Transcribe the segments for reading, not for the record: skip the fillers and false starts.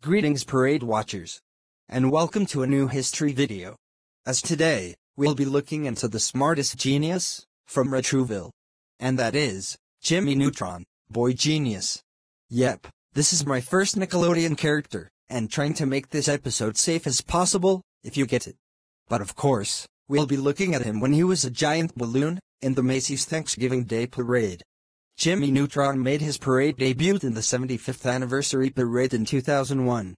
Greetings parade watchers, and welcome to a new history video. As today, we'll be looking into the smartest genius from Retroville. And that is, Jimmy Neutron, boy genius. Yep, this is my first Nickelodeon character, and trying to make this episode safe as possible, if you get it. But of course, we'll be looking at him when he was a giant balloon, in the Macy's Thanksgiving Day Parade. Jimmy Neutron made his parade debut in the 75th anniversary parade in 2001.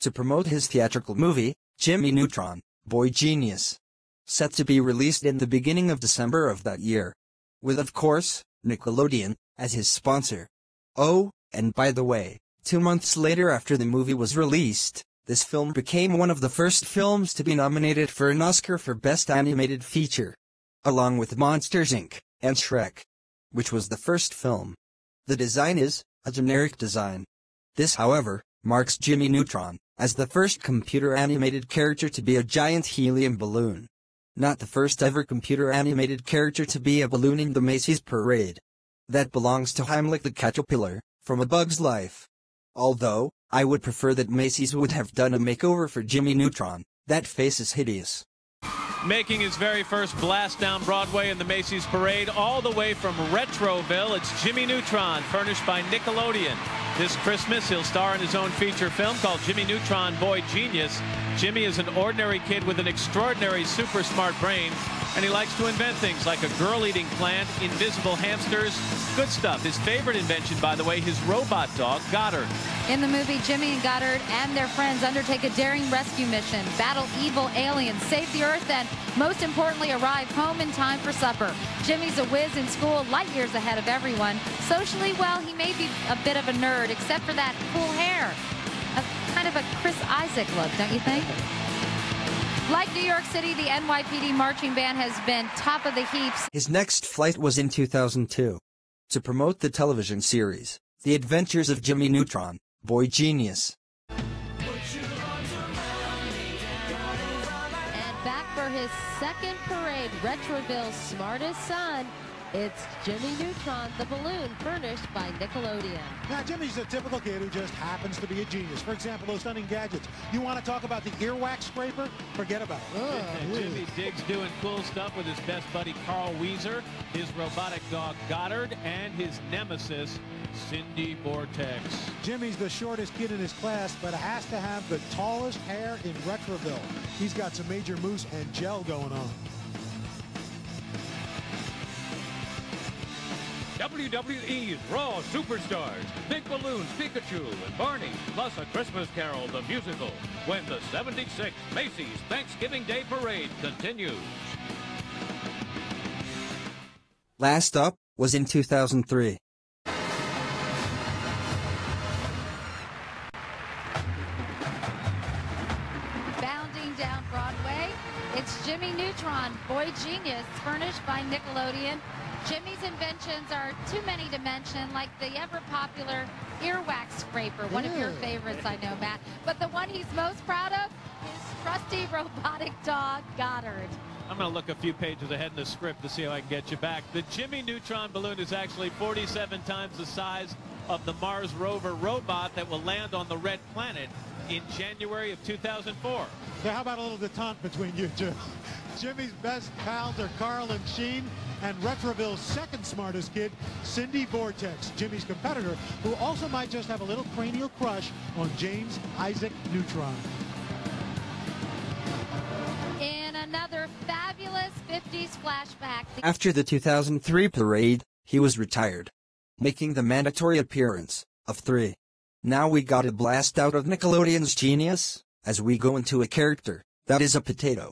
To promote his theatrical movie, Jimmy Neutron, Boy Genius, set to be released in the beginning of December of that year. With of course, Nickelodeon, as his sponsor. Oh, and by the way, 2 months later after the movie was released, this film became one of the first films to be nominated for an Oscar for Best Animated Feature, along with Monsters Inc. and Shrek, which was the first film. The design is a generic design. This, however, marks Jimmy Neutron as the first computer-animated character to be a giant helium balloon. Not the first ever computer-animated character to be a balloon in the Macy's parade. That belongs to Heimlich the Caterpillar, from A Bug's Life. Although, I would prefer that Macy's would have done a makeover for Jimmy Neutron. That face is hideous. Making his very first blast down Broadway in the Macy's Parade, all the way from Retroville, it's Jimmy Neutron, furnished by Nickelodeon. This Christmas, he'll star in his own feature film called Jimmy Neutron, Boy Genius. Jimmy is an ordinary kid with an extraordinary super smart brain, and he likes to invent things like a girl-eating plant, invisible hamsters, good stuff. His favorite invention, by the way, his robot dog, Goddard. In the movie, Jimmy and Goddard and their friends undertake a daring rescue mission, battle evil aliens, save the Earth, and most importantly, arrive home in time for supper. Jimmy's a whiz in school, light years ahead of everyone. Socially, well, he may be a bit of a nerd, except for that cool hair. Kind of a Chris Isaac look, don't you think? Like New York City, the NYPD marching band has been top of the heaps. His next flight was in 2002. To promote the television series, The Adventures of Jimmy Neutron, Boy Genius. And back for his second parade, Retroville's smartest son, it's Jimmy Neutron, the balloon, furnished by Nickelodeon. Now, Jimmy's a typical kid who just happens to be a genius. For example, those stunning gadgets. You want to talk about the earwax scraper? Forget about it. Jimmy digs doing cool stuff with his best buddy Carl Weezer, his robotic dog Goddard, and his nemesis, Cindy Vortex. Jimmy's the shortest kid in his class, but has to have the tallest hair in Retroville. He's got some major mousse and gel going on. WWE's Raw Superstars, Big Balloons, Pikachu, and Barney, plus A Christmas Carol, the musical, when the 76th Macy's Thanksgiving Day Parade continues. Last up was in 2003. Bounding down Broadway, it's Jimmy Neutron, Boy Genius, furnished by Nickelodeon. Jimmy's inventions are too many to mention, like the ever-popular earwax scraper, one of your favorites, I know, Matt. But the one he's most proud of is trusty robotic dog, Goddard. I'm going to look a few pages ahead in the script to see how I can get you back. The Jimmy Neutron balloon is actually 47 times the size of the Mars rover robot that will land on the Red Planet in January of 2004. So how about a little detente between you two? Jimmy's best pals are Carl and Sheen, and Retroville's second smartest kid, Cindy Vortex, Jimmy's competitor, who also might just have a little cranial crush on James Isaac Neutron. In another fabulous 50s flashback. After the 2003 parade, he was retired, making the mandatory appearance of 3. Now we got a blast out of Nickelodeon's genius, as we go into a character that is a potato.